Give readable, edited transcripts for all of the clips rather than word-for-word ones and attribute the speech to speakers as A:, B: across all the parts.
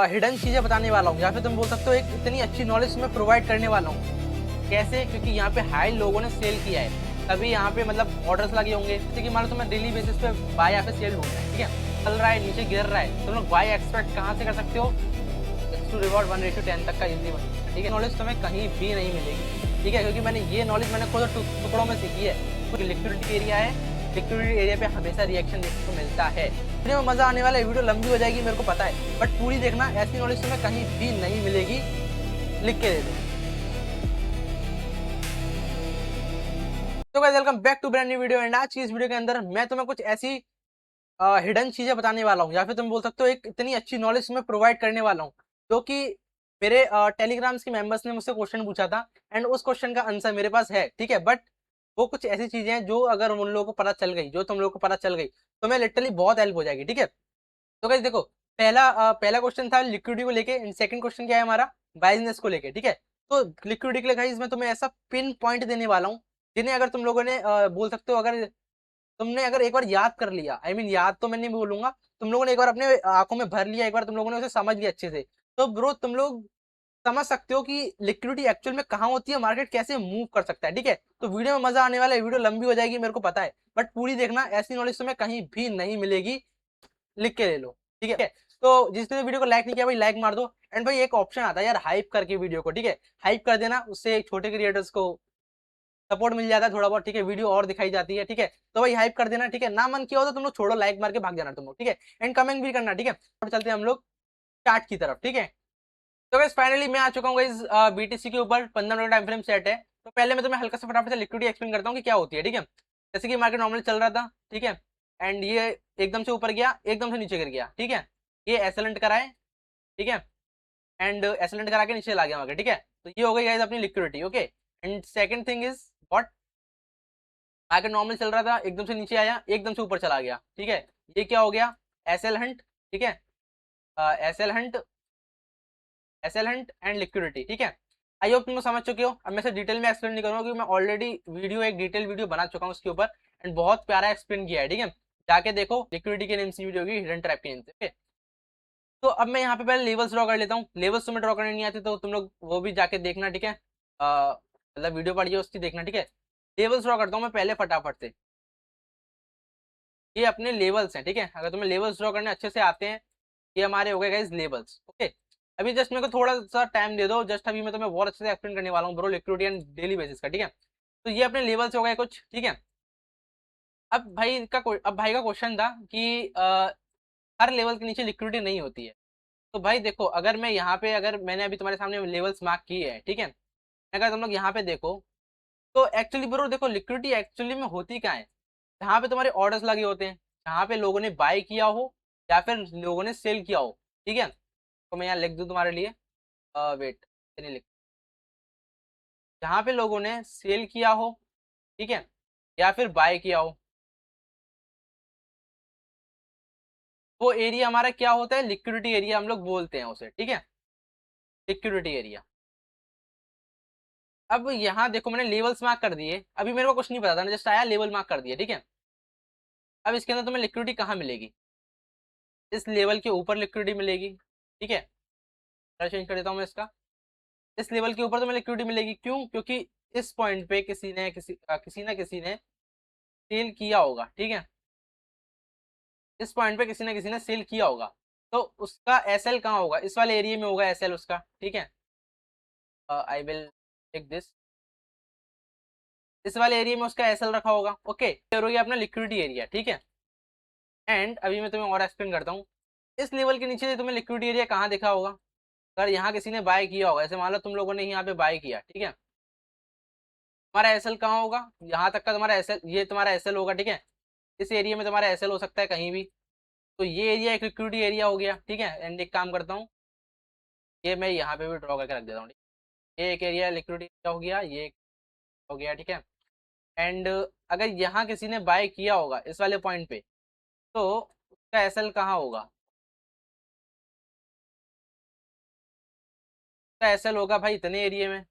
A: Hidden चीजें बताने वाला हूँ, या फिर तुम बोल सकते हो एक इतनी अच्छी नॉलेज मैं प्रोवाइड करने वाला हूँ। कैसे? क्योंकि यहाँ पे हाई लोगों ने सेल किया है, तभी यहाँ पे मतलब ऑर्डर्स लगे होंगे। जैसे कि मान लो तुम्हें डेली बेसिस पे बाय या फिर सेल ढूंढना है, ठीक है, चल रहा है नीचे गिर रहा है, तुम लोग बाय एक्सपेक्ट कहाँ से कर सकते हो? टू रिवॉर्ड 1:10 तक का इजी बन, ठीक है। नॉलेज तुम्हें कहीं भी नहीं मिलेगी, ठीक है, क्योंकि मैंने ये नॉलेज मैंने खुद टुकड़ों में सीखी है। लिक्विडिटी एरिया है, लिक्विडिटी एरिया पे हमेशा रिएक्शन देखने को मिलता है। इतने में मजा आने वाला है, वीडियो लंबी हो जाएगी मेरे को पता है, बट पूरी देखना, ऐसी नॉलेज तुम्हें कहीं भी नहीं मिलेगी। लिख के दे दो। तो guys welcome back to brand new video. And आज की इस वीडियो के अंदर मैं तुम्हें कुछ ऐसी हिडन चीजें बताने वाला हूँ, या फिर तुम बोल सकते हो एक इतनी अच्छी नॉलेज मैं प्रोवाइड करने वाला हूँ, जो कि मेरे टेलीग्राम्स के मेंबर्स ने मुझसे क्वेश्चन पूछा था, एंड उस क्वेश्चन का आंसर मेरे पास है, ठीक है। बट वो कुछ ऐसी चीजें हैं जो अगर उन लोगों को पता चल गई, जो तुम लोगों को पता चल गई, तो मैं लिटरली बहुत हेल्प हो जाएगी, ठीक है। तो गाइस देखो, पहला क्वेश्चन था लिक्विडिटी को लेके, एंड सेकंड क्वेश्चन क्या है हमारा? बाइजनेस को लेके, ठीक है। तो लिक्विडिटी के लिए गाइस मैं तुम्हें ऐसा पिन पॉइंट देने वाला हूँ, जिन्हें अगर तुम लोगों ने बोल सकते हो, अगर तुमने अगर एक बार याद कर लिया, आई मीन याद तो मैं नहीं बोलूंगा, तुम लोगों ने एक बार अपने आंखों में भर लिया, एक बार तुम लोगों ने उसे समझ लिया अच्छे से, तो ब्रो तुम लोग समझ सकते हो कि लिक्विडिटी एक्चुअल में कहाँ होती है, मार्केट कैसे मूव कर सकता है, ठीक है। तो वीडियो में मजा आने वाला है, वीडियो लंबी हो जाएगी मेरे को पता है, बट पूरी देखना, ऐसी नॉलेज तुम्हें कहीं भी नहीं मिलेगी। लिख के ले लो, ठीक है। तो जिसने वीडियो को लाइक नहीं किया भाई लाइक मार दो। एंड भाई एक ऑप्शन आता है यार, हाइप करके वीडियो को, ठीक है, हाइप कर देना, उससे छोटे क्रिएटर्स को सपोर्ट मिल जाता है थोड़ा बहुत, ठीक है, वीडियो और दिखाई जाती है, ठीक है। तो भाई हाइप कर देना, ठीक है, ना मन किया हो तो तुम लोग छोड़ो, लाइक मार के भाग जाना तुम लोग, ठीक है। एंड कमेंट भी करना, ठीक है। और चलते हैं हम लोग स्टार्ट की तरफ, ठीक है। तो गाइस फाइनली मैं आ चुका हूँ गाइस बीटीसी के ऊपर, 15 मिनट टाइम फ्रेम सेट है। तो पहले मैं तुम्हें हल्का सा फटाफट से लिक्विडिटी एक्सप्लेन करता हूँ कि क्या होती है, ठीक है। जैसे कि मार्केट नॉर्मली चल रहा था, ठीक है, एंड ये एकदम से ऊपर गया, एकदम से नीचे गिर गया, ठीक है, ये एसएलएंट कराए, ठीक है, एंड एसएलएंट करा के नीचे ला गया मार्केट, ठीक है। तो ये हो गई गाइस अपनी liquidity, okay. And second thing is what, market normal चल रहा था, एकदम से नीचे आया, एकदम से ऊपर चला गया, ठीक है, ये क्या हो गया? एसएल हंट, ठीक है, SL hunt, SL hunt and liquidity, ठीक है। आई होप तुम लोग समझ चुके हो। अब मैं से डिटेल में एक्सप्लेन नहीं करूंगा, क्योंकि मैं ऑलरेडी वीडियो एक डिटेल वीडियो बना चुका हूँ उसके ऊपर, एंड बहुत प्यारा एक्सप्लेन किया है, ठीक है। जाके देखो, लिक्विडिटी के नेम से वीडियो की, हिडन ट्रैप के नेम से, okay? तो अब मैं यहाँ पे पहले लेवल्स ड्रॉ कर लेता हूँ। लेवल्स तुम्हें ड्रॉ करने नहीं आते तो तुम लोग वो भी जाके देखना, ठीक है, मतलब वीडियो पढ़िए उसकी, देखना, ठीक है। लेवल्स ड्रॉ करता हूँ मैं पहले फटाफट से। ये अपने लेवल्स हैं, ठीक है, अगर तुम्हें लेवल्स ड्रॉ करने अच्छे से आते हैं, ये हमारे हो गए गाइस लेवल्स, ओके। अभी जस्ट मेरे को थोड़ा सा टाइम दे दो, जस्ट अभी मैं तुम्हें बहुत अच्छे से एक्सप्लेन करने वाला हूँ bro, liquidity and daily basis का, ठीक है। तो ये अपने लेवल्स हो गए कुछ, ठीक है। अब भाई का क्वेश्चन था कि हर लेवल के नीचे लिक्विडिटी नहीं होती है। तो भाई देखो, अगर मैं यहाँ पे, अगर मैंने अभी तुम्हारे सामने लेवल्स मार्क किए हैं, ठीक है, अगर तुम लोग यहाँ पे देखो, तो एक्चुअली ब्रो देखो, लिक्विडिटी एक्चुअली में होती क्या है? जहाँ पे तुम्हारे ऑर्डर्स लगे होते हैं, जहाँ पे लोगों ने बाय किया हो या फिर लोगों ने सेल किया हो, ठीक है। तो मैं यहाँ लिख दूँ तुम्हारे लिए, वेट, नहीं लिख, जहाँ पे लोगों ने सेल किया हो, ठीक है, या फिर बाय किया हो, वो एरिया हमारा क्या होता है? लिक्विडिटी एरिया हम लोग बोलते हैं उसे, ठीक है, लिक्विडिटी एरिया। अब यहाँ देखो, मैंने लेवल्स मार्क कर दिए, अभी मेरे को कुछ नहीं पता था, जस्ट आया लेवल मार्क कर दिया, ठीक है। अब इसके अंदर तुम्हें लिक्विडिटी कहाँ मिलेगी? इस लेवल के ऊपर लिक्विडिटी मिलेगी, ठीक है। कलर चेंज कर देता हूँ मैं इसका। इस लेवल के ऊपर तुम्हें लिक्विडिटी मिलेगी, क्यों? क्योंकि इस पॉइंट पे किसी ना किसी ने सेल किया होगा, ठीक है, इस पॉइंट पे किसी ना किसी ने सेल किया होगा, तो उसका एसएल कहाँ होगा? इस वाले एरिया में होगा एसएल उसका, ठीक है। आई विल टेक दिस, इस वाले एरिया में उसका एसएल रखा होगा, ओके। ये हो गया अपना लिक्विडिटी एरिया, ठीक है। एंड अभी मैं तुम्हें और एक्सप्लेन करता हूँ, इस लेवल के नीचे तुम्हें लिक्विडिटी एरिया कहाँ दिखा होगा? अगर यहाँ किसी ने बाय किया होगा, ऐसे मान लो तुम लोगों ने यहाँ पे बाय किया, ठीक है, तुम्हारा एसएल कहाँ होगा? यहाँ तक का तुम्हारा एसएल, ये तुम्हारा एसएल होगा, ठीक है। इस एरिया में तुम्हारा एसएल हो सकता है कहीं भी, तो ये एरिया एक लिक्विडिटी एरिया हो गया, ठीक है। एंड एक काम करता हूँ, ये मैं यहाँ पे भी ड्रॉ करके रख देता हूँ, ये एक एरिया लिक्विडिटी एरिया हो गया, ये एक हो गया, ठीक है। एंड अगर यहाँ किसी ने बाय किया होगा इस वाले पॉइंट पे, तो उसका एसएल कहाँ होगा? उसका एसएल होगा भाई इतने एरिया में,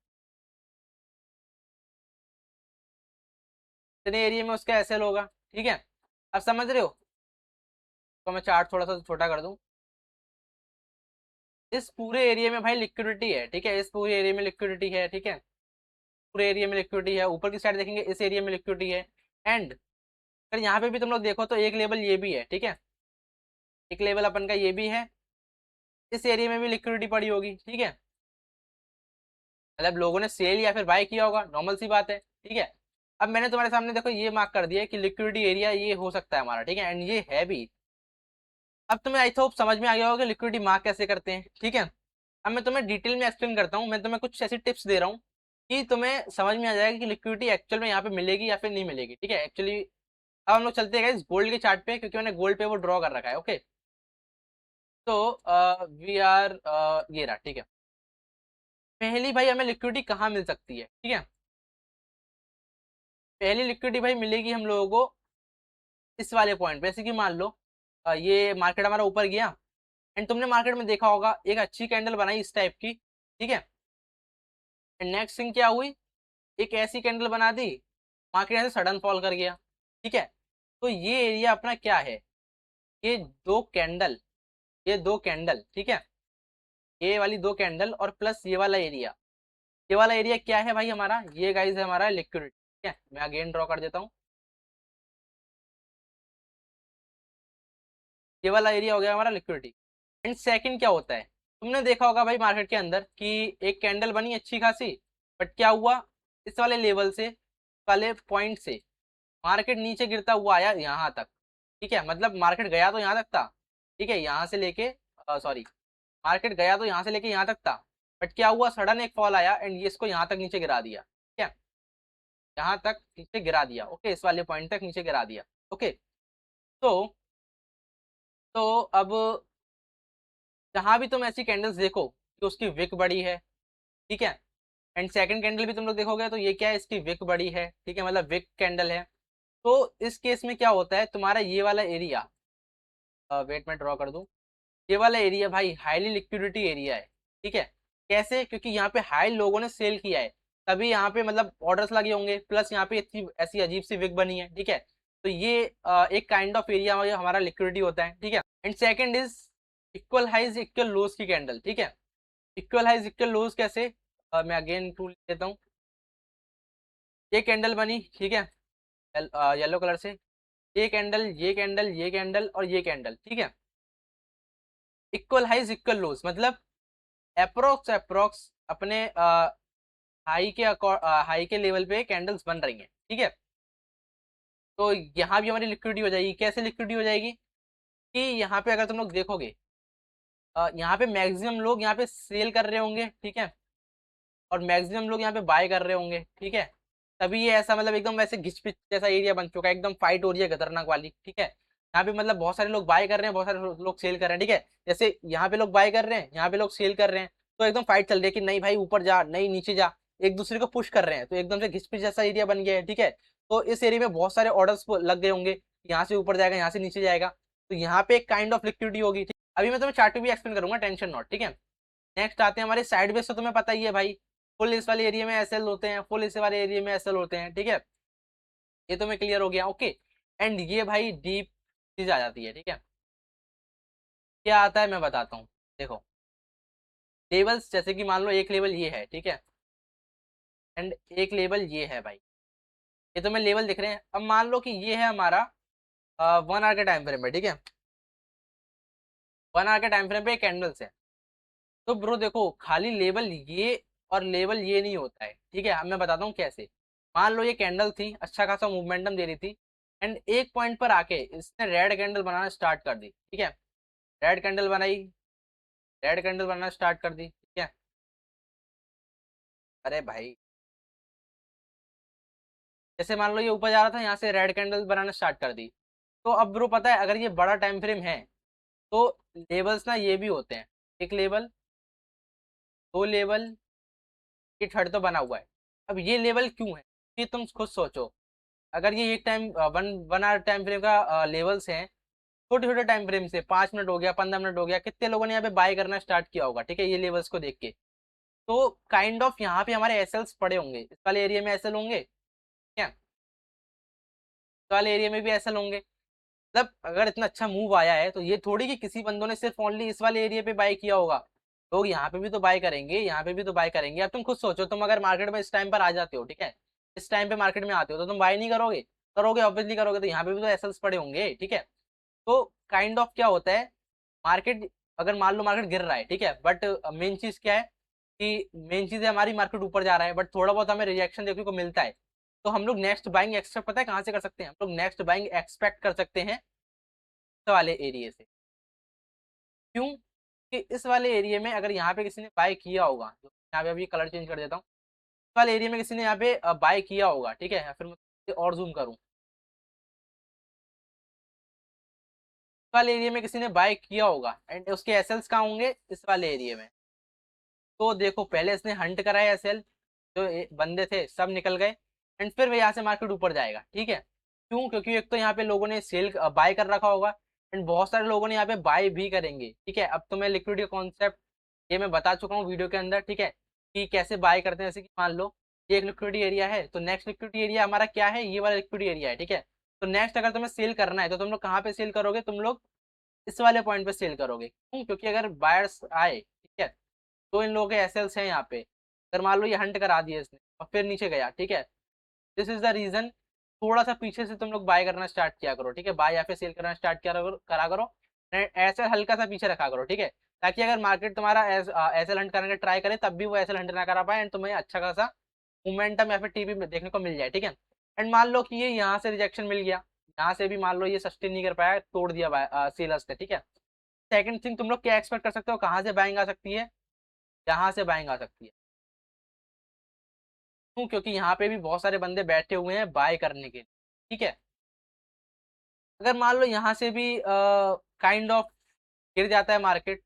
A: इतने एरिया में उसका एसएल होगा, ठीक है। अब समझ रहे हो? तो मैं चार्ट थोड़ा सा छोटा कर दूं, इस पूरे एरिया में भाई लिक्विडिटी है, ठीक है, इस पूरे एरिया में लिक्विडिटी है, ठीक है, पूरे एरिया में लिक्विडिटी है। ऊपर की साइड देखेंगे इस एरिया में लिक्विडिटी है। एंड अगर यहाँ पे भी तुम लोग देखो तो एक लेवल ये भी है, ठीक है, एक लेवल अपन का ये भी है, इस एरिया में भी लिक्विडिटी पड़ी होगी, ठीक है, मतलब लोगों ने सेल या फिर बाय किया होगा, नॉर्मल सी बात है, ठीक है। अब मैंने तुम्हारे सामने देखो ये मार्क कर दिया है कि लिक्विडिटी एरिया ये हो सकता है हमारा, ठीक है, एंड ये है भी। अब तुम्हें आई होप समझ में आ गया होगा कि लिक्विडिटी मार्क कैसे करते हैं, ठीक है। अब मैं तुम्हें डिटेल में एक्सप्लेन करता हूँ, मैं तुम्हें कुछ ऐसी टिप्स दे रहा हूँ कि तुम्हें समझ में आ जाएगा कि लिक्विडिटी एक्चुअल में यहाँ पे मिलेगी या फिर नहीं मिलेगी, ठीक है। एक्चुअली अब हम लोग चलते हैं इस गोल्ड के चार्ट पे, क्योंकि मैंने गोल्ड पे वो ड्रॉ कर रखा है, ओके। तो वी आर ये रहा, ठीक है। पहली भाई हमें लिक्विडिटी कहाँ मिल सकती है, ठीक है। पहली लिक्विडिटी भाई मिलेगी हम लोगों को इस वाले पॉइंट पे, जैसे कि मान लो ये मार्केट हमारा ऊपर गया, एंड तुमने मार्केट में देखा होगा एक अच्छी कैंडल बनाई इस टाइप की, ठीक है। एंड नेक्स्ट थिंग क्या हुई, एक ऐसी कैंडल बना दी, मार्केट यहाँ से सडन फॉल कर गया, ठीक है। तो ये एरिया अपना क्या है, ये दो कैंडल, ये दो कैंडल, ठीक है, ये वाली दो कैंडल और प्लस ये वाला एरिया, ये वाला एरिया क्या है भाई हमारा, ये गाइस है हमारा लिक्विडिटी, ठीक है। मैं अगेन ड्रॉ कर देता हूँ, ये वाला एरिया हो गया हमारा लिक्विडिटी। एंड सेकंड क्या होता है, तुमने देखा होगा भाई मार्केट के अंदर कि एक कैंडल बनी अच्छी खासी, बट क्या हुआ, इस वाले लेवल से, वाले पॉइंट से मार्केट नीचे गिरता हुआ आया यहाँ तक, ठीक है, मतलब मार्केट गया तो यहाँ तक था, ठीक है, यहाँ से लेके सॉरी, मार्केट गया तो यहाँ से लेके यहाँ तक था, बट क्या हुआ, सडन एक फॉल आया एंड ये इसको यहाँ तक नीचे गिरा दिया, ठीक है, यहाँ तक नीचे गिरा दिया, ओके, इस वाले पॉइंट तक नीचे गिरा दिया, ओके। तो अब जहां भी तुम ऐसी कैंडल्स देखो कि उसकी विक बड़ी है, ठीक है, एंड सेकंड कैंडल भी तुम लोग देखोगे तो ये क्या है, इसकी विक बड़ी है, ठीक है, मतलब विक कैंडल है। तो इस केस में क्या होता है, तुम्हारा ये वाला एरिया, वेट में ड्रॉ कर दूं, ये वाला एरिया भाई हाईली लिक्विडिटी एरिया है, ठीक है। कैसे, क्योंकि यहाँ पे हाई लोगों ने सेल किया है, तभी यहाँ पे मतलब ऑर्डर्स लगे होंगे, प्लस यहाँ पे इतनी ऐसी अजीब सी विक बनी है, ठीक है। तो ये एक काइंड ऑफ एरिया हमारा लिक्विडिटी होता है, ठीक है। And second is equal highs equal lows की कैंडल, ठीक है। इक्वल हाइज इक्वल लोज कैसे, मैं अगेन टूल लेता हूँ, ये कैंडल बनी, ठीक है, येलो कलर से, ये कैंडल, ये कैंडल, ये कैंडल और ये कैंडल, ठीक है। इक्वल हाइज इक्वल लोज मतलब अप्रोक्स अप्रोक्स अपने हाई के हाई के लेवल पे कैंडल्स बन रही हैं, ठीक है। तो यहाँ भी हमारी लिक्विडिटी हो जाएगी, कैसे लिक्विडिटी हो जाएगी कि यहाँ पे अगर तुम लोग देखोगे, यहाँ पे मैक्सिमम लोग यहाँ पे सेल कर रहे होंगे, ठीक है, और मैक्सिमम लोग यहाँ पे बाय कर रहे होंगे, ठीक है। तभी ये ऐसा मतलब एकदम वैसे घिचपिच जैसा एरिया बन चुका है, एकदम फाइट हो रही है खतरनाक वाली, ठीक है। यहाँ पे मतलब बहुत सारे लोग बाय कर रहे हैं, बहुत सारे लोग सेल कर रहे हैं, ठीक है। जैसे यहाँ पे लोग बाय कर रहे हैं, यहाँ पे लोग सेल कर रहे हैं, तो एकदम फाइट चल रही है कि नहीं भाई ऊपर जा, नहीं नीचे जा, एक दूसरे को पुश कर रहे हैं, तो एकदम से घिचपिच जैसा एरिया बन गया है, ठीक है। तो इस एरिया में बहुत सारे ऑर्डर्स लग गए होंगे, यहाँ से ऊपर जाएगा, यहाँ से नीचे जाएगा, तो यहाँ पे एक काइंड ऑफ लिक्विडिटी होगी, ठीक। अभी मैं तुम्हें चार्ट भी एक्सप्लेन करूंगा, टेंशन नॉट, ठीक है। नेक्स्ट आते हैं हमारे साइड बेस, तो तुम्हें पता ही है भाई, फुल इस वाले एरिया में एसएल होते हैं, फुल इस वाले एरिया में एसएल होते हैं, ठीक है। ये तो मैं क्लियर हो गया, ओके। एंड ये भाई डीप चीज आ जाती है, ठीक है। क्या आता है मैं बताता हूँ, देखो लेवल्स, जैसे कि मान लो एक लेवल ये है, ठीक है, एंड एक लेवल ये है भाई, ये तो मैं लेवल दिख रहे हैं। अब मान लो कि ये है हमारा 1 आवर के टाइम फ्रेम में, ठीक है, 1 आवर के टाइम फ्रेम पे कैंडल्स है। तो ब्रो देखो खाली लेवल ये और लेवल ये नहीं होता है, ठीक है, अब मैं बताता हूँ कैसे। मान लो ये कैंडल थी, अच्छा खासा मोमेंटम दे रही थी, एंड एक पॉइंट पर आके इसने रेड कैंडल बनाना स्टार्ट कर दी, ठीक है, रेड कैंडल बनाई, रेड कैंडल बनाना स्टार्ट कर दी, ठीक है। अरे भाई जैसे मान लो ये ऊपर जा रहा था, यहाँ से रेड कैंडल बनाना स्टार्ट कर दी। तो अब ब्रो पता है अगर ये बड़ा टाइम फ्रेम है तो लेवल्स ना ये भी होते हैं, एक लेवल, दो लेवल, ये थर्ड तो बना हुआ है। अब ये लेवल क्यों है, ये तुम खुद सोचो। अगर ये एक time one one hour time frame का लेवल्स हैं, छोटे छोटे टाइम फ्रेम से 5 मिनट हो गया, 15 मिनट हो गया, कितने लोगों ने यहाँ पे बाय करना स्टार्ट किया होगा, ठीक है, ये लेवल्स को देख के। तो काइंड ऑफ यहाँ पे हमारे एसएल्स पड़े होंगे, इस वाले एरिया में एसएल होंगे, क्या इस वाले एरिया में भी एसएल होंगे। मतलब अगर इतना अच्छा मूव आया है तो ये थोड़ी कि किसी बंदों ने सिर्फ ओनली इस वाले एरिया पे बाय किया होगा, लोग यहाँ पे भी तो बाय करेंगे, यहाँ पे भी तो बाय करेंगे। अब तुम खुद सोचो, तुम अगर मार्केट में इस टाइम पर आ जाते हो, ठीक है, इस टाइम पे मार्केट में आते हो, तो तुम बाय नहीं करोगे? करोगे, ऑब्वियसली करोगे। तो यहाँ पे भी तो एसएल्स पड़े होंगे, ठीक है। तो काइंड ऑफ क्या होता है, मार्केट, अगर मान लो मार्केट गिर रहा है, ठीक है, बट मेन चीज क्या है कि मेन चीज है हमारी मार्केट ऊपर जा रहा है, बट थोड़ा बहुत हमें रिएक्शन देखने को मिलता है। तो हम लोग नेक्स्ट बाइंग एक्सपेक्ट, पता है कहाँ से कर सकते हैं? हम लोग नेक्स्ट बाइंग एक्सपेक्ट कर सकते हैं इस वाले एरिया से। क्यों? कि इस वाले एरिया में अगर यहाँ पे किसी ने बाय किया होगा, तो यहाँ पे अभी कलर चेंज कर देता हूँ, इस वाले एरिया में किसी ने यहाँ पे बाय किया होगा, ठीक है, या फिर मैं और जूम करूँ, इस वाले एरिया में किसी ने बाय किया होगा एंड उसके एसएल्स कहाँ होंगे? इस वाले एरिया में। तो देखो, पहले इसने हंट करा है एसएल, जो बंदे थे सब निकल गए, एंड फिर यहाँ से मार्केट ऊपर जाएगा, ठीक है। क्यों? क्योंकि एक तो यहाँ पे लोगों ने सेल बाय कर रखा होगा, एंड बहुत सारे लोगों ने यहाँ पे बाय भी करेंगे, ठीक है। अब तो मैं लिक्विडिटी कॉन्सेप्ट ये मैं बता चुका हूँ वीडियो के अंदर, ठीक है, कि कैसे बाय करते हैं। जैसे कि मान लो ये एक लिक्विडिटी एरिया है, तो नेक्स्ट लिक्विडिटी एरिया हमारा क्या है? ये वाला लिक्विडिटी एरिया है, ठीक है। तो नेक्स्ट अगर तुम्हें सेल करना है, तो तुम लोग कहाँ पे सेल करोगे? तुम लोग इस वाले पॉइंट पे सेल करोगे। क्यों? क्योंकि अगर बायर्स आए, ठीक है, तो इन लोगों के एसएल्स हैं यहाँ पे, अगर मान लो ये हंट करा दिए इसने और फिर नीचे गया, ठीक है, दिस इज द रीजन। थोड़ा सा पीछे से तुम लोग बाय करना स्टार्ट किया करो, ठीक है, बाय या फिर सेल करना स्टार्ट किया करा करो, ऐसे हल्का सा पीछे रखा करो, ठीक है, ताकि अगर मार्केट तुम्हारा एसएल हंट करने का ट्राई करे, तब भी वो एसएल हंट ना करा पाए एंड तुम्हें अच्छा खासा मोमेंटम या फिर टीपी में देखने को मिल जाए, ठीक है। एंड मान लो कि ये यहाँ से रिजेक्शन मिल गया, यहाँ से भी मान लो ये सस्टेन नहीं कर पाया, तोड़ दिया सेलर्स ने, ठीक है। सेकंड थिंग, तुम लोग क्या एक्सपेक्ट कर सकते हो? कहाँ से बाइंग आ सकती है? यहाँ से बाइंग आ सकती है। क्यों? क्योंकि यहाँ पे भी बहुत सारे बंदे बैठे हुए हैं बाय करने के लिए, ठीक है। अगर मान लो यहाँ से भी काइंड ऑफ गिर जाता है मार्केट,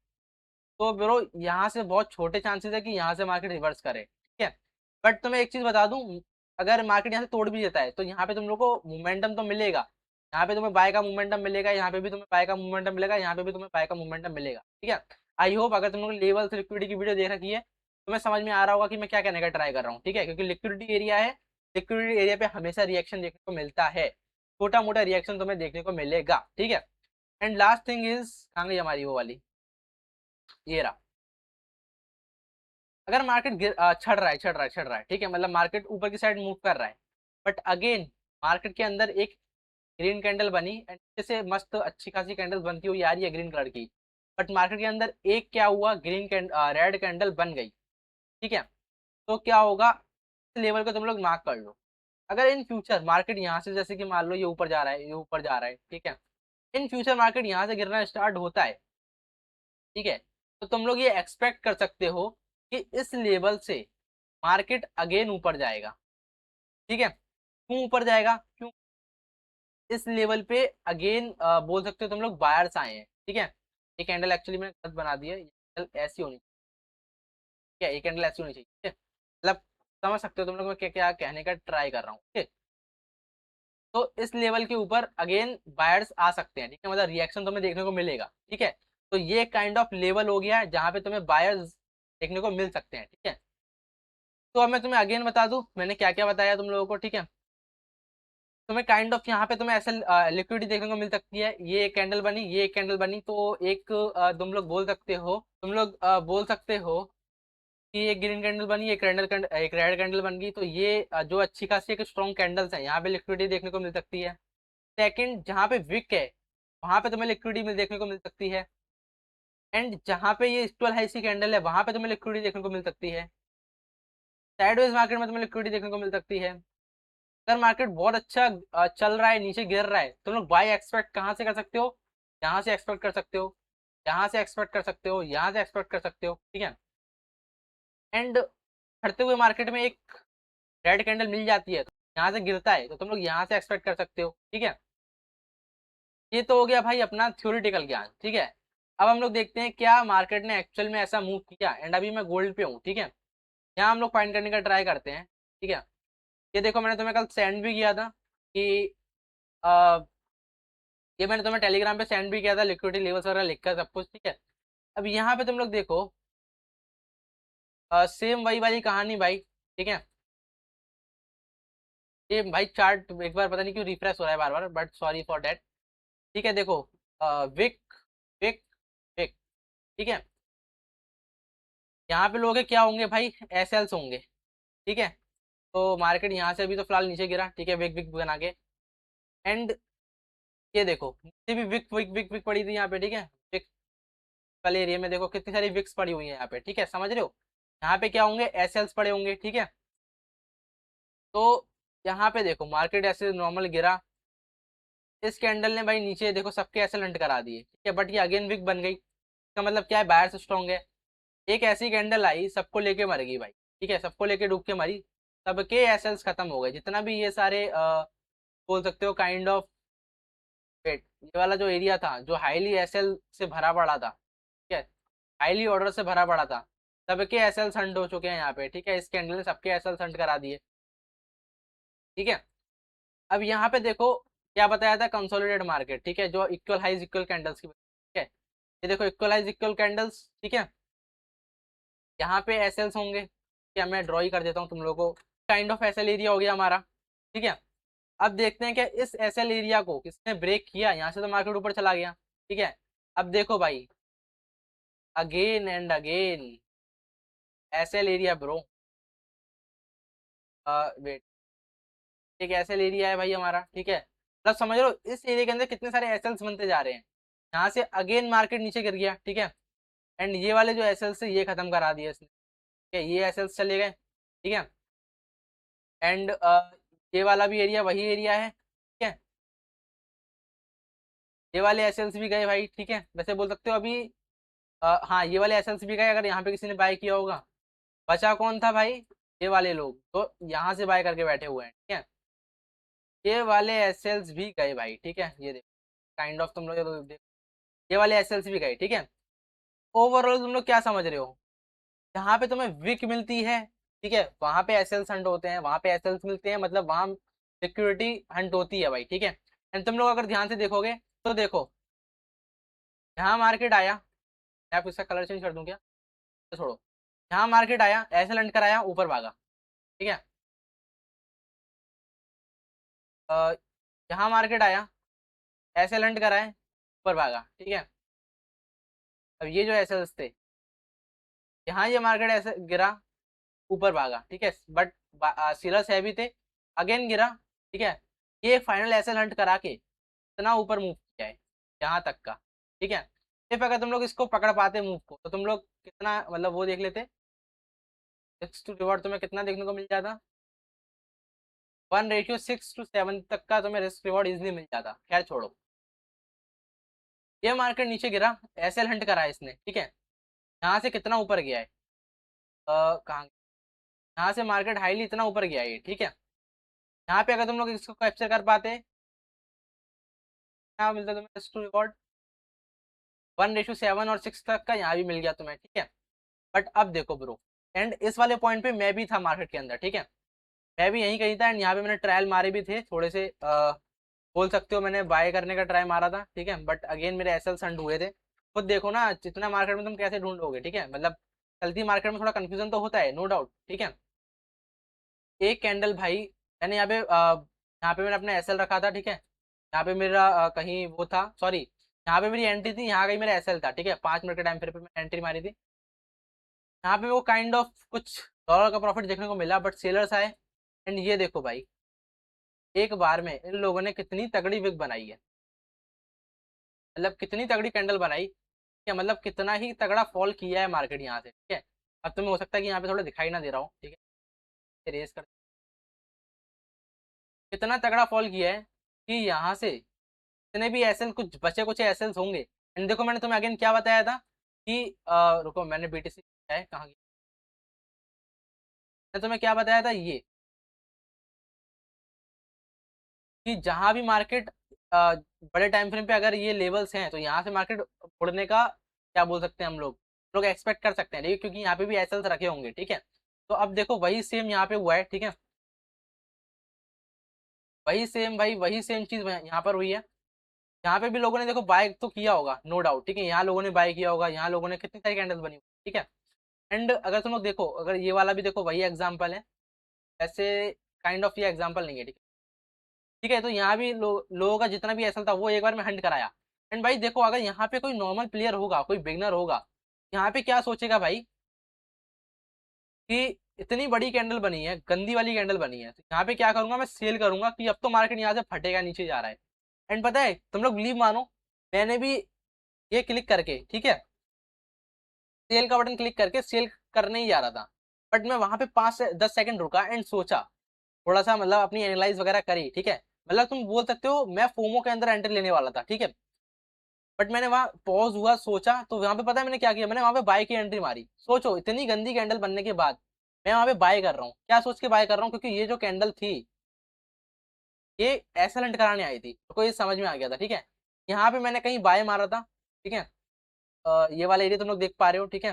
A: तो ब्रो यहाँ से बहुत छोटे चांसेस है कि यहाँ से मार्केट रिवर्स करे, ठीक है। बट तुम्हें एक चीज बता दूं, अगर मार्केट यहाँ से तोड़ भी देता है, तो यहाँ पे तुम लोग को मोमेंटम तो मिलेगा, यहाँ पे तुम्हें बाय का मोमेंटम मिलेगा, यहाँ पे भी तुम्हें बाय का मोमेंटम मिलेगा, यहाँ पे भी तुम्हें बाय का मोमेंटम मिलेगा, ठीक है। आई होप अगर तुम लोग लेवल लिक्विडिटी की वीडियो देख रखी है, तुम्हें समझ में आ रहा होगा कि मैं क्या कहने का ट्राई कर रहा हूँ, ठीक है। क्योंकि लिक्विडिटी एरिया है, लिक्विडिटी एरिया पे हमेशा रिएक्शन देखने को मिलता है, छोटा मोटा रिएक्शन तुम्हें देखने को मिलेगा, ठीक है। एंड लास्ट थिंग इज, कहाँ गई हमारी वो वाली, ये रहा। अगर मार्केट छड़ रहा है, छड़ रहा है, ठीक है, मतलब मार्केट ऊपर की साइड मूव कर रहा है, बट अगेन मार्केट के अंदर एक ग्रीन कैंडल बनी एंड जैसे मस्त अच्छी खासी कैंडल बनती हुई आ रही है ग्रीन कलर की, बट मार्केट के अंदर एक क्या हुआ, रेड कैंडल बन गई, ठीक है। तो क्या होगा, इस लेवल को तुम लोग मार्क कर लो। अगर इन फ्यूचर मार्केट यहाँ से, जैसे कि मान लो ये ऊपर जा रहा है, ये ऊपर जा रहा है, ठीक है, इन फ्यूचर मार्केट यहाँ से गिरना स्टार्ट होता है, ठीक है, तो तुम लोग ये एक्सपेक्ट कर सकते हो कि इस लेवल से मार्केट अगेन ऊपर जाएगा, ठीक है। क्यों ऊपर जाएगा? क्यों? इस लेवल पे अगेन बोल सकते हो तुम लोग बायर्स आए हैं, ठीक है। ये कैंडल एक्चुअली मैंने गलत बना दिया, ये कैंडल ऐसी होनी चाहिए, ठीक है, ये कैंडल ऐसी होनी चाहिए, ठीक है, मतलब समझ सकते हो तुम लोग मैं क्या क्या कहने का ट्राई कर रहा हूँ, ठीक है। तो इस लेवल के ऊपर अगेन बायर्स आ सकते हैं, ठीक है, मतलब रिएक्शन तुम्हें देखने को मिलेगा, ठीक है। तो ये काइंड ऑफ लेवल हो गया जहाँ पे तुम्हें बायर्स देखने को मिल सकते हैं, ठीक है। तो अब मैं तुम्हें अगेन बता दूं मैंने क्या क्या बताया तुम लोगों को, ठीक है। तुम्हें काइंड ऑफ यहाँ पे तुम्हें ऐसे लिक्विडिटी देखने को मिल सकती है, ये एक कैंडल बनी, ये एक कैंडल बनी, तो एक तुम लोग बोल सकते हो, तुम लोग बोल सकते हो कि एक ग्रीन कैंडल बनी, एक रेड कैंडल बन गई, तो ये जो अच्छी खासी एक स्ट्रॉन्ग कैंडल्स हैं, यहाँ पे लिक्विडिटी देखने को मिल सकती है। सेकंड, जहाँ पे विक है वहां पे तुम्हें लिक्विडिटी मिल देखने को मिल सकती है, एंड जहाँ पे ये स्टॉल हाई सी कैंडल है वहां पे तुम्हें लिक्विडिटी देखने को मिल सकती है। साइडवेज मार्केट में तुम्हें लिक्विडिटी देखने को मिल सकती है। अगर मार्केट बहुत अच्छा चल रहा है, नीचे गिर रहा है, तुम लोग बाय एक्सपेक्ट कहाँ से कर सकते हो? यहाँ से एक्सपेक्ट कर सकते हो, यहाँ से एक्सपेक्ट कर सकते हो, यहाँ से एक्सपेक्ट कर सकते हो, ठीक है। एंड बढ़ते हुए मार्केट में एक रेड कैंडल मिल जाती है, तो यहाँ से गिरता है, तो तुम लोग यहाँ से एक्सपेक्ट कर सकते हो, ठीक है। ये तो हो गया भाई अपना थ्योरेटिकल ज्ञान, ठीक है। अब हम लोग देखते हैं क्या मार्केट ने एक्चुअल में ऐसा मूव किया, एंड अभी मैं गोल्ड पे हूँ, ठीक है। यहाँ हम लोग फाइंड करने का ट्राई करते हैं, ठीक है। ये देखो, मैंने तुम्हें कल सेंड भी किया था कि ये मैंने तुम्हें टेलीग्राम पे सेंड भी किया था, लिक्विडिटी लेवल्स वगैरह लिखकर सब कुछ, ठीक है। अब यहाँ पे तुम लोग देखो, सेम वही वाली कहानी भाई, ठीक है। ये भाई चार्ट एक बार पता नहीं क्यों रिफ्रेश हो रहा है बार बार, बट सॉरी फॉर दैट, ठीक है। देखो विक विक विक, ठीक है। यहाँ पे लोग क्या होंगे भाई, एसएल्स होंगे। ठीक है, तो मार्केट यहाँ से अभी तो फिलहाल नीचे गिरा, ठीक है, विक विक बना के। एंड ये देखो नीचे भी विक विक विक विक पड़ी थी यहाँ पे, ठीक है। विक कल एरिया में देखो कितनी सारी विक्स पड़ी हुई है यहाँ पे, ठीक है, समझ रहे हो। यहाँ पे क्या होंगे, एसएल्स पड़े होंगे, ठीक है। तो यहाँ पे देखो मार्केट ऐसे नॉर्मल गिरा, इस कैंडल ने भाई नीचे देखो सबके ऐसे लंट करा दिए, ठीक है, बट ये अगेन विक बन गई। इसका मतलब क्या है, बायर्स स्ट्रॉन्ग है। एक ऐसी कैंडल आई सबको लेके मर गई भाई, ठीक है, सबको लेके डूब के मरी। सबके एसएल्स खत्म हो गए, जितना भी ये सारे बोल सकते हो काइंड ऑफ, वेट, ये वाला जो एरिया था जो हाईली एसएल से भरा पड़ा था, ठीक है, हाईली ऑर्डर से भरा पड़ा था, सबके एसएल हंट हो चुके हैं यहाँ पे, ठीक है। इस कैंडल ने सबके एसएल हंट करा दिए, ठीक है। अब यहाँ पे देखो क्या बताया था, कंसोलिडेट मार्केट, ठीक है, जो इक्वल हाइज इक्वल कैंडल्स की, ठीक है। ये देखो इक्वल हाइज इक्वल कैंडल्स, ठीक है। यहाँ पे एसएल्स होंगे, क्या मैं ड्रॉ ही कर देता हूँ तुम लोगों को। काइंड ऑफ एसएल एरिया हो गया हमारा, ठीक है। अब देखते हैं क्या इस एसएल एरिया को किसने ब्रेक किया, यहाँ से तो मार्केट ऊपर चला गया, ठीक है। अब देखो भाई, again and again SL area bro, wait, एक एसएल एरिया है भाई हमारा, ठीक है। मतलब समझ लो इस एरिया के अंदर कितने सारे एसएल्स बनते जा रहे हैं। यहाँ से अगेन मार्केट नीचे गिर गया, ठीक है। एंड ये वाले जो एसएल्स है ये खत्म करा दिए इसने, ठीक है, ये एसएल्स चले गए, ठीक है। एंड ये वाला भी एरिया वही एरिया है, ठीक है। ये वाले एसएल्स भी गए भाई, ठीक है, वैसे बोल सकते हो अभी। हाँ, ये वाले एसएल्स भी गए, अगर यहाँ पे किसी ने बाय किया होगा। बचा कौन था भाई, ये वाले लोग तो यहाँ से बाय करके बैठे हुए हैं, ठीक है। ये वाले एसएल्स भी गए भाई, ठीक है, ये देखो काइंड ऑफ तुम लोग ये देखो, ये वाले एसएल्स भी गए, ठीक है। ओवरऑल तुम लोग क्या समझ रहे हो, जहाँ पे तुम्हें विक मिलती है, ठीक है, वहां पे एसएल्स हंट होते हैं, वहां पे एसएल्स मिलते हैं, मतलब वहां सिक्योरिटी हंट होती है भाई, ठीक है। एंड तुम लोग अगर ध्यान से देखोगे तो देखो यहाँ मार्केट आया, मैं आपको इसका कलर चेंज कर दूं क्या, तो छोड़ो। यहाँ मार्केट आया, ऐसे लंड कराया, ऊपर भागा, ठीक है। अ, यहाँ मार्केट आया, ऐसे लंड कराए, ऊपर भागा, ठीक है। अब ये जो एसएल्स थे, यहाँ ये मार्केट ऐसे गिरा, ऊपर भागा, ठीक है, बट सीलर्स हैवी थे, अगेन गिरा, ठीक है। ये फाइनल ऐसे हंट करा के इतना ऊपर मूव किया है यहाँ तक का, ठीक है। सिर्फ अगर तुम लोग इसको पकड़ पाते मूव को, तो तुम लोग कितना मतलब वो देख लेते, 6 to रिवॉर्ड तुम्हें कितना देखने को मिल जाता, 1:6 to 7 तक का तुम्हें रिस्क रिवॉर्ड इजिली मिल जाता। खैर छोड़ो, ये मार्केट नीचे गिरा, एसएल हंट करा है इसने, ठीक है। यहाँ से कितना ऊपर गया है, कहाँ, यहाँ से मार्केट हाईली इतना ऊपर गया है ये, ठीक है। यहाँ पे अगर तुम लोग इसको कैप्चर कर पाते, क्या मिलता तुम्हें रिस्क टू रिवॉर्ड, 1:7 और 6 तक का यहाँ भी मिल गया तुम्हें, ठीक है। बट अब देखो ब्रो, एंड इस वाले पॉइंट पे मैं भी था मार्केट के अंदर, ठीक है, मैं भी यहीं कहीं था। एंड यहाँ पे मैंने ट्रायल मारे भी थे थोड़े से, बोल सकते हो मैंने बाय करने का ट्राई मारा था, ठीक है, बट अगेन मेरे एसएल संड हुए थे। खुद देखो ना, जितना मार्केट में तुम कैसे ढूंढोगे, ठीक है, मतलब चलती मार्केट में थोड़ा कंफ्यूजन तो होता है, नो डाउट, ठीक है। एक कैंडल भाई, मैंने यहाँ पे मैंने अपना एसएल रखा था, ठीक है। यहाँ पे मेरा कहीं वो था, सॉरी, यहाँ पे मेरी एंट्री थी, यहाँ कहीं मेरा एसएल था, ठीक है, 5 मिनट के टाइम पे मैं एंट्री मारी थी। यहाँ पे वो काइंड ऑफ कुछ डॉलर का प्रॉफिट देखने को मिला, बट सेलर्स आए। एंड ये देखो भाई, एक बार में इन लोगों ने कितनी तगड़ी विग बनाई है, मतलब कितनी तगड़ी कैंडल बनाई, क्या मतलब कितना ही तगड़ा फॉल किया है मार्केट यहाँ से, ठीक है। अब तुम्हें हो सकता है कि यहाँ पे थोड़ा दिखाई ना दे रहा हो, ठीक है, रेस कर, कितना तगड़ा फॉल किया है कि यहाँ से जितने भी एसएल कुछ बचे कुछ एसएल्स होंगे। एंड देखो मैंने तुम्हें अगेन क्या बताया था कि रुको मैंने बीटीसी है कहाँ गया, मैंने तुम्हें क्या बताया था ये, कि जहां भी मार्केट बड़े टाइम फ्रेम पे अगर ये लेवल्स हैं, तो यहाँ से मार्केट उड़ने का क्या बोल सकते हैं हम लोग एक्सपेक्ट कर सकते हैं, लेकिन क्योंकि यहाँ पे भी एसएल्स रखे होंगे, ठीक है। तो अब देखो वही सेम यहाँ पे हुआ है, ठीक है, वही सेम भाई, वही सेम चीज यहाँ पर हुई है। यहाँ पे भी लोगों ने देखो बाय तो किया होगा, नो डाउट, ठीक है, यहाँ लोगों ने बाय किया होगा, यहाँ लोगों ने कितनी सारी कैंडल्स बनी हुई, ठीक है। एंड अगर तुम लोग देखो, अगर ये वाला भी देखो वही एग्जाम्पल है, ऐसे काइंड ऑफ ये एग्जाम्पल नहीं है, ठीक है, ठीक है। तो यहाँ भी लोगों का जितना भी ऐसा था वो एक बार में हंट कराया। एंड भाई देखो, अगर यहाँ पे कोई नॉर्मल प्लेयर होगा, कोई बिगनर होगा, यहाँ पे क्या सोचेगा भाई, कि इतनी बड़ी कैंडल बनी है, गंदी वाली कैंडल बनी है, तो यहाँ पे क्या करूंगा, मैं सेल करूंगा कि अब तो मार्केट यहाँ से फटेगा, नीचे जा रहा है। एंड पता है तुम लोग बिलीव मानो, मैंने भी ये क्लिक करके, ठीक है, सेल का बटन क्लिक करके सेल करने ही जा रहा था, बट मैं वहां पे 5 से 10 सेकंड रुका एंड सोचा, थोड़ा सा मतलब अपनी एनालाइज वगैरह करी, ठीक है। मतलब तुम बोल सकते हो मैं फोमो के अंदर एंट्री लेने वाला था, ठीक है, बट मैंने वहां पॉज हुआ, सोचा, तो वहां पे पता है मैंने क्या किया, मैंने वहां पे बाय की एंट्री मारी। सोचो इतनी गंदी कैंडल बनने के बाद मैं वहां पे बाय कर रहा हूँ, क्या सोच के बाय कर रहा हूँ, क्योंकि ये जो कैंडल थी ये एक्सेलेंट कराने आई थी, तो ये समझ में आ गया था, ठीक है। यहाँ पे मैंने कहीं बाय मारा था, ठीक है। ये वाला एरिया तुम लोग देख पा रहे हो, ठीक है,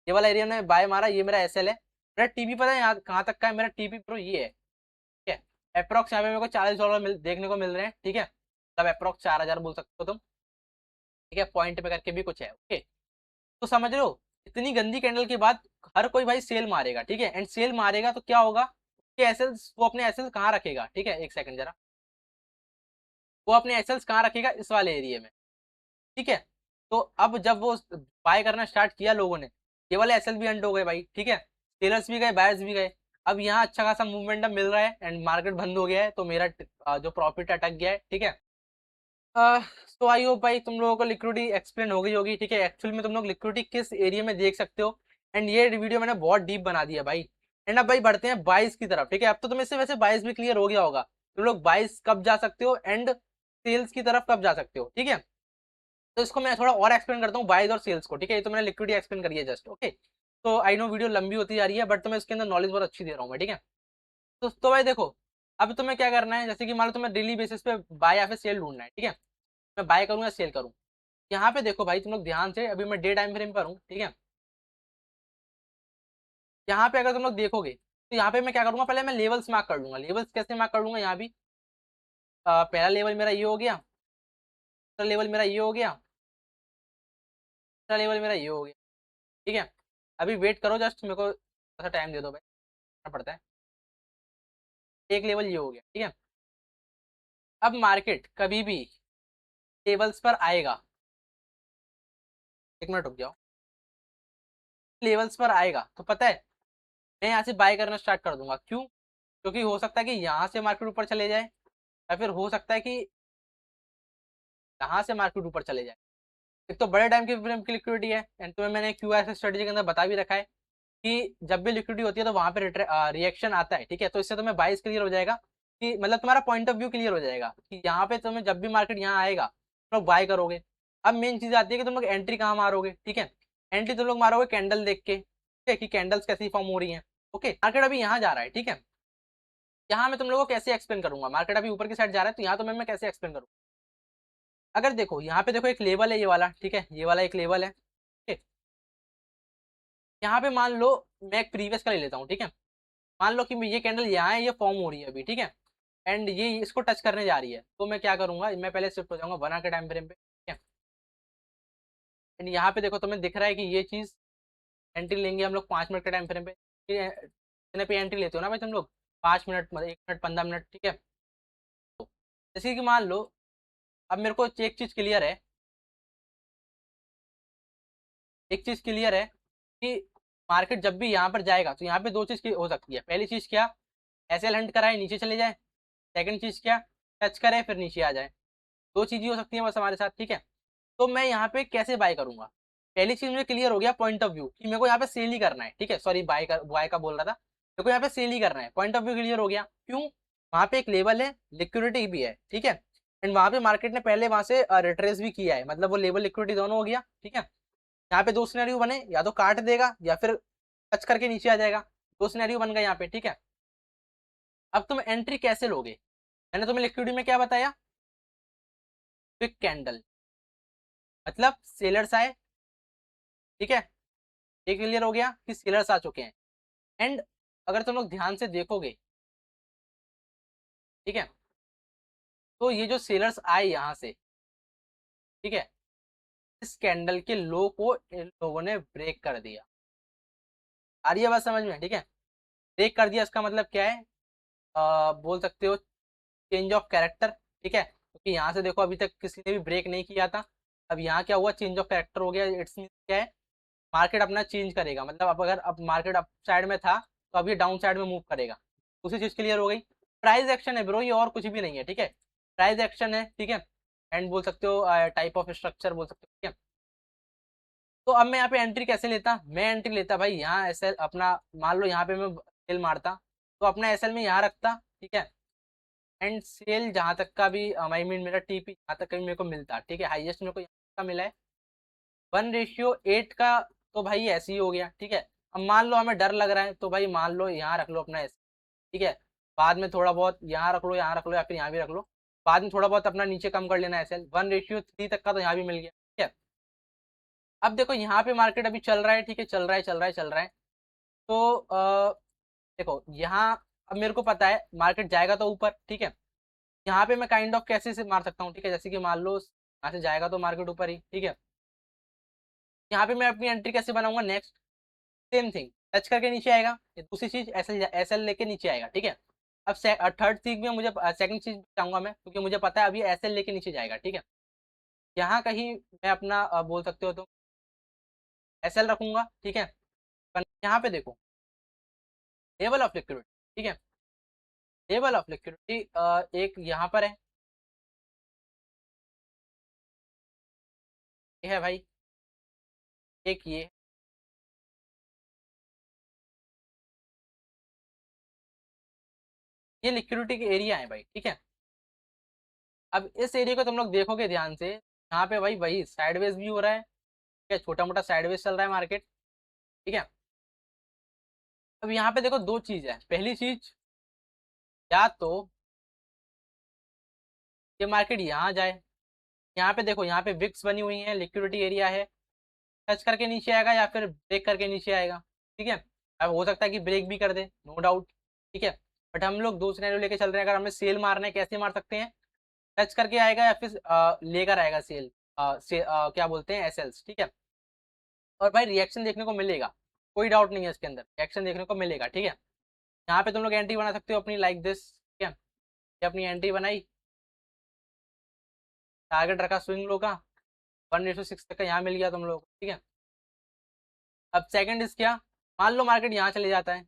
A: ये वाला एरिया में बाय मारा, ये मेरा एसएल है। मेरा टीपी पता है यहाँ कहाँ तक का है, मेरा टीपी प्रो ये है, ठीक है। अप्रोक्स यहाँ पे मेरे को $40 देखने को मिल रहे हैं, ठीक है, मतलब अप्रोक्स 4,000 बोल सकते हो तुम, ठीक है, पॉइंट पे करके भी कुछ है, ओके। तो समझ रहे हो, इतनी गंदी कैंडल के बाद हर कोई भाई सेल मारेगा, ठीक है, एंड सेल मारेगा तो क्या होगा, उसके एसएल्स, वो अपने एसएल्स कहाँ रखेगा, ठीक है, एक सेकंड जरा, वो अपने एसएल्स कहाँ रखेगा, इस वाले एरिया में, ठीक है। तो अब जब वो बाय करना स्टार्ट किया लोगों ने, ये वाले एसएल भी एंड हो गए भाई, ठीक है, सेलर्स भी गए, बायर्स भी गए। अब यहाँ अच्छा खासा मूवमेंट मिल रहा है एंड मार्केट बंद हो गया है, तो मेरा जो प्रॉफिट अटक गया है, ठीक है। तो आई होप भाई तुम लोगों को लिक्विडिटी एक्सप्लेन हो गई होगी, ठीक है, एक्चुअल में तुम लोग लिक्विडिटी किस एरिया में देख सकते हो। एंड ये वीडियो मैंने बहुत डीप बना दिया भाई। एंड अब भाई बढ़ते हैं बाइस की तरफ, ठीक है। अब तो तुम्हें से वैसे बाइस भी क्लियर हो गया होगा, तुम लोग बाइस कब जा सकते हो एंड सेल्स की तरफ कब जा सकते हो, ठीक है। तो इसको मैं थोड़ा और एक्सप्लेन करता हूँ, बाइज और सेल्स को, ठीक है। ये तो मैंने लिक्विडिटी एक्सप्लेन करी है जस्ट, ओके। तो आई नो वीडियो लंबी होती जा रही है, बट तुम्हें इसके अंदर नॉलेज बहुत अच्छी दे रहा हूँ मैं, ठीक है। तो भाई देखो, अब तुम्हें क्या करना है, जैसे कि मान लो तुम्हें डेली बेसिस पे बाय या फिर सेल ढूंढना है, ठीक है। मैं बाय करूँ या सेल करूँ, यहाँ पे देखो भाई तुम लोग ध्यान से, अभी मैं डे टाइम फ्रेम पर हूँ, ठीक है। यहाँ पे अगर तुम लोग देखोगे तो यहाँ पे मैं क्या करूंगा, पहले मैं लेवल्स मार्क कर लूंगा। लेवल्स कैसे मार्क कर लूंगा, यहाँ भी पहला लेवल मेरा ये हो गया, दूसरा लेवल मेरा ये हो गया, तीसरा लेवल मेरा ये हो गया, ठीक है। अभी वेट करो, जस्ट मेरे को थोड़ा टाइम दे दो भाई, करना पड़ता है। एक लेवल ये हो गया, ठीक है। अब मार्केट कभी भी लेवल्स पर आएगा, एक मिनट रुक जाओ, लेवल्स पर आएगा तो पता है मैं यहाँ से बाय करना स्टार्ट कर दूंगा। क्यों? क्योंकि हो सकता है कि यहाँ से मार्केट ऊपर चले जाए, या फिर हो सकता है कि यहाँ से मार्केट ऊपर चले जाए। एक तो बड़े टाइम की फ्रेम की लिक्विडिटी है, एंड तुम्हें मैंने क्यूआरएस स्ट्रेटेजी के अंदर बता भी रखा है कि जब भी लिक्विडिटी होती है तो वहां पे रिएक्शन आता है, ठीक है। तो इससे तुम्हें बाइस क्लियर हो जाएगा, कि मतलब तुम्हारा पॉइंट ऑफ व्यू क्लियर हो जाएगा कि यहाँ पे तुम्हें जब भी मार्केट यहाँ आएगा तुम लोग बाय करोगे। अब मेन चीज आती है कि तुम लोग एंट्री कहाँ मारोगे, ठीक है। एंट्री तुम लोग मारोगे कैंडल देख के, ठीक है, कि कैंडल्स कैसी फॉर्म हो रही है, ओके। मार्केट अभी यहाँ जा रहा है, ठीक है। यहाँ मैं तुम लोगों को कैसे एक्सप्लेन करूंगा, मार्केट अभी ऊपर की साइड जा रहा है, तो यहाँ तो मैं कैसे एक्सप्लेन करूँ। अगर देखो यहाँ पे देखो एक लेवल है ये वाला, ठीक है, ये वाला एक लेवल है, ठीक। यहाँ पे मान लो मैं एक प्रीवियस का ले लेता हूँ, ठीक है। मान लो कि ये कैंडल यहाँ है, ये फॉर्म हो रही है अभी, ठीक है, एंड ये इसको टच करने जा रही है, तो मैं क्या करूंगा, मैं पहले शिफ्ट हो जाऊंगा 1 आवर के टाइम फ्रेम पे, ठीक है। एंड यहाँ पे देखो तुम्हें दिख रहा है कि ये चीज एंट्री लेंगे हम लोग 5 मिनट के टाइम फ्रेम पे, इतने पे एंट्री लेते हो ना भाई तुम लोग, 5 मिनट, मतलब 1 मिनट 15 मिनट, ठीक है। तो जैसे कि मान लो अब मेरे को एक चीज क्लियर है, एक चीज क्लियर है कि मार्केट जब भी यहाँ पर जाएगा तो यहाँ पे दो चीज हो सकती है। पहली चीज क्या, एसएल हंट कराए नीचे चले जाए। सेकंड चीज क्या, टच करे फिर नीचे आ जाए। दो चीजें हो सकती हैं बस हमारे साथ, ठीक है। तो मैं यहाँ पे कैसे बाय करूंगा, पहली चीज मुझे क्लियर हो गया पॉइंट ऑफ व्यू, कि मेरे को यहाँ पे सेल ही करना है, ठीक है। सॉरी, बाय का बोल रहा था, मेरे को यहाँ पे सेल ही करना है, पॉइंट ऑफ व्यू क्लियर हो गया। क्यों? वहाँ पे एक लेवल है, लिक्विडिटी भी है, ठीक है। एंड वहाँ पे मार्केट ने पहले वहां से रिट्रेस भी किया है, मतलब वो लेवल लिक्विडिटी दोनों हो गया, ठीक है। यहाँ पे दो सिनेरियो बने, या तो काट देगा या फिर टच करके नीचे आ जाएगा। दो सिनेरियो बन गए यहाँ पे, ठीक है। अब तुम एंट्री कैसे लोगे, मैंने तुम्हें लिक्विडिटी में क्या बताया, क्विक कैंडल, मतलब सेलर्स आए, ठीक है। ये क्लियर हो गया कि सेलर्स आ चुके हैं। एंड अगर तुम लोग ध्यान से देखोगे, ठीक है, तो ये जो सेलर्स आए यहाँ से, ठीक है, इस कैंडल के लो को इन लोगों ने ब्रेक कर दिया। आ रही है बात समझ में, ठीक है। ब्रेक कर दिया इसका मतलब क्या है, बोल सकते हो चेंज ऑफ कैरेक्टर, ठीक है, क्योंकि यहाँ से देखो अभी तक किसी ने भी ब्रेक नहीं किया था। अब यहाँ क्या हुआ, चेंज ऑफ कैरेक्टर हो गया। इट्स मीन क्या है, मार्केट अपना चेंज करेगा, मतलब अब अगर अब मार्केट अप साइड में था तो अब ये डाउन साइड में मूव करेगा। उसी चीज क्लियर हो गई। प्राइस एक्शन है ब्रो, ये और कुछ भी नहीं है, ठीक है। प्राइस एक्शन है, ठीक है। एंड बोल सकते हो टाइप ऑफ स्ट्रक्चर बोल सकते हो, ठीक है। तो अब मैं यहाँ पे एंट्री कैसे लेता, मैं एंट्री लेता भाई यहाँ एसएल अपना, मान लो यहाँ पे मैं सेल मारता तो अपना एसएल में यहाँ रखता, ठीक है। एंड सेल जहाँ तक का भी आई मीन मेरा टीपी जहाँ तक का भी मेरे को मिलता, ठीक है, हाईएस्ट मेरे को यहाँ का मिला है 1:8 का। तो भाई ऐसे ही हो गया, ठीक है। अब मान लो हमें डर लग रहा है तो भाई मान लो यहाँ रख लो अपना ऐसे, ठीक है। बाद में थोड़ा बहुत यहाँ रख लो, यहाँ रख लो, या फिर यहाँ भी रख लो। बाद में थोड़ा बहुत अपना नीचे कम कर लेना एसएल 1:3 तक का, तो यहाँ भी मिल गया, ठीक है। अब देखो यहाँ पे मार्केट अभी चल रहा है, ठीक है, चल रहा है चल रहा है चल रहा है। तो देखो यहाँ अब मेरे को पता है मार्केट जाएगा तो ऊपर, ठीक है। यहाँ पे मैं काइंड ऑफ कैसे से मार सकता हूँ, ठीक है, जैसे कि मान लो यहाँ से जाएगा तो मार्केट ऊपर ही, ठीक है। यहाँ पे मैं अपनी एंट्री कैसे बनाऊंगा, नेक्स्ट सेम थिंग टच करके नीचे आएगा, ये दूसरी चीज एसएल एसएल लेके नीचे आएगा, ठीक है। अब थर्ड चीज में मुझे सेकंड चीज चाहूंगा मैं, क्योंकि मुझे पता है अभी एसएल लेके नीचे जाएगा, ठीक है। यहाँ कहीं मैं अपना बोल सकते हो तो एसएल रखूंगा, ठीक है। पर यहाँ पे देखो लेवल ऑफ लिक्विडिटी, ठीक है, लेवल ऑफ लिक्विडिटी एक यहाँ पर है, ये है भाई, एक ये लिक्विडिटी के एरिया है भाई, ठीक है। अब इस एरिया को तुम लोग देखोगे ध्यान से, यहाँ पे भाई वही साइडवेज भी हो रहा है, ठीक है, छोटा मोटा साइडवेज चल रहा है मार्केट, ठीक है। अब यहाँ पे देखो दो चीज है, पहली चीज या तो ये मार्केट यहाँ जाए, यहाँ पे देखो यहाँ पे विक्स बनी हुई है, लिक्विडिटी एरिया है, टच करके नीचे आएगा या फिर ब्रेक करके नीचे आएगा, ठीक है। अब हो सकता है कि ब्रेक भी कर दे, नो डाउट, ठीक है। बट हम लोग दो सिनेरियो लेके चल रहे हैं, अगर हमें सेल मारना है कैसे मार सकते हैं, टच करके आएगा या फिर लेकर आएगा सेल, क्या बोलते हैं एसएल्स, ठीक है। और भाई रिएक्शन देखने को मिलेगा, कोई डाउट नहीं है इसके अंदर, रिएक्शन देखने को मिलेगा, ठीक है। यहाँ पे तुम लोग एंट्री बना सकते हो अपनी लाइक दिस, ठीक है। ये अपनी एंट्री बनाई, टारगेट रखा स्विंग लो का 1:6 तक का यहाँ मिल गया तुम लोग, ठीक है। अब सेकंड इज क्या, मान लो मार्केट यहाँ चले जाता है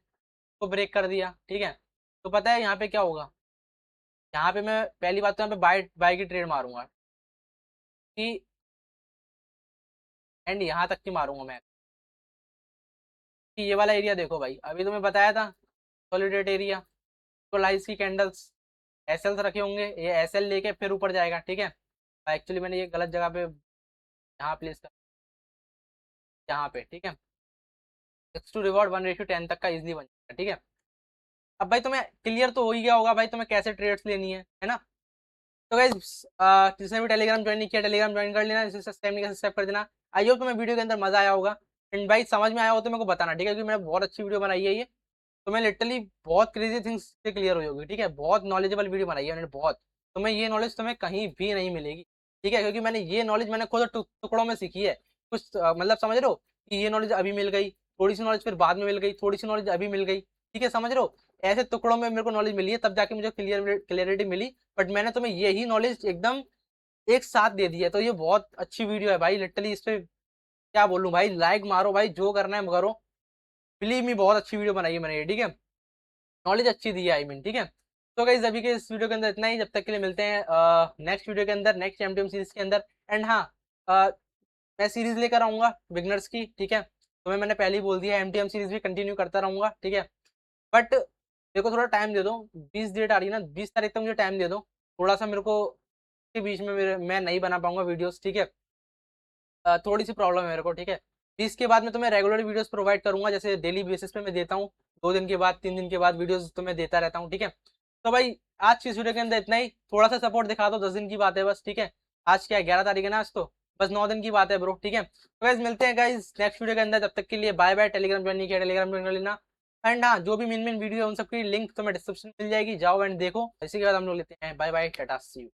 A: तो ब्रेक कर दिया, ठीक है। तो पता है यहाँ पे क्या होगा, यहाँ पे मैं पहली बात तो यहाँ पे बाय बाय की ट्रेड मारूंगा कि एंड यहाँ तक की मारूंगा मैं, कि ये वाला एरिया देखो भाई, अभी तुम्हें बताया था सॉलिडेट एरिया, तो लाइस की कैंडल्स एसएल रखे होंगे, ये एसएल लेके फिर ऊपर जाएगा, ठीक है। एक्चुअली मैंने ये गलत जगह पे यहाँ प्लेस कर, यहाँ पे, ठीक है। 6 to reward 1:10 तक का इजिली बन जाएगा, ठीक है। अब भाई तुम्हें क्लियर तो हो ही गया होगा भाई तुम्हें कैसे ट्रेड्स लेनी है ना। तो गाइस जिसने भी टेलीग्राम ज्वाइन नहीं किया टेलीग्राम ज्वाइन कर लेना, जिसने सब्सक्राइब नहीं किया सब्सक्राइब कर देना। आई होप तुम्हें वीडियो के अंदर मजा आया होगा, एंड भाई समझ में आया हो तो मेरे को बताना, ठीक है, क्योंकि मैंने बहुत अच्छी वीडियो बनाई है ये, तो मैं लिटरली बहुत क्रेजी थिंग्स से क्लियर हो होगी, ठीक है। बहुत नॉलेजेबल वीडियो बनाई है मैंने बहुत, तुम्हें ये नॉलेज तुम्हें कहीं भी नहीं मिलेगी, ठीक है, क्योंकि मैंने ये नॉलेज मैंने खुद टुकड़ों में सीखी है, कुछ मतलब समझ रहे हो कि ये नॉलेज अभी मिल गई, थोड़ी सी नॉलेज फिर बाद में मिल गई, थोड़ी सी नॉलेज अभी मिल गई, ठीक है, समझ रहे हो। ऐसे टुकड़ों में मेरे को नॉलेज मिली है, तब जाके मुझे क्लियरिटी मिली। बट मैंने तुम्हें यही नॉलेज एकदम एक साथ दे दी है, तो ये बहुत अच्छी वीडियो है भाई, लिटरली इस पे क्या बोलूं भाई, लाइक मारो भाई, जो करना है करो, बिलीव मी बहुत अच्छी वीडियो बनाई है मैंने ये, ठीक है, नॉलेज अच्छी दी है आई मीन, ठीक है। तो गाइस अभी के इस वीडियो के अंदर इतना ही, जब तक के लिए मिलते हैं नेक्स्ट वीडियो के अंदर, नेक्स्ट एमटीएम सीरीज के अंदर। एंड हाँ, अ, मैं सीरीज लेकर आऊंगा बिगनर्स की, ठीक है, तुम्हें मैंने पहले ही बोल दिया एमटीएम सीरीज भी कंटिन्यू करता रहूंगा, ठीक है। बट देखो थोड़ा टाइम दे दो, 20 डेट आ रही है ना, 20 तारीख तक मुझे टाइम दे दो, थोड़ा सा मेरे को के बीच में मैं नहीं बना पाऊंगा वीडियोस, ठीक है। थोड़ी सी प्रॉब्लम है मेरे को, ठीक है। 20 के बाद मैं तुम्हें रेगुलर वीडियोस प्रोवाइड करूंगा, जैसे डेली बेसिस पे मैं देता हूँ, 2 दिन के बाद 3 दिन के बाद वीडियोस तो मैं देता रहता हूँ, ठीक है। तो भाई आज की इस वीडियो के अंदर इतना ही, थोड़ा सा सपोर्ट दिखा दो, 10 दिन की बात है बस, ठीक है। आज क्या है 11 तारीख है ना आज, तो बस 9 दिन की बात है ब्रो, ठीक है। तो गाइस मिलते हैं गाइस नेक्स्ट वीडियो के अंदर, जब तक के लिए बाय बाय। टेलीग्राम ज्वाइन नहीं किया टेलीग्राम ज्वाइन कर लेना। एंड हाँ, जो भी मेन मेन वीडियो है उन सबकी लिंक तुम्हें डिस्क्रिप्शन में मिल जाएगी, जाओ एंड देखो। इसी के बाद हम लोग लेते हैं bye bye, tata see you.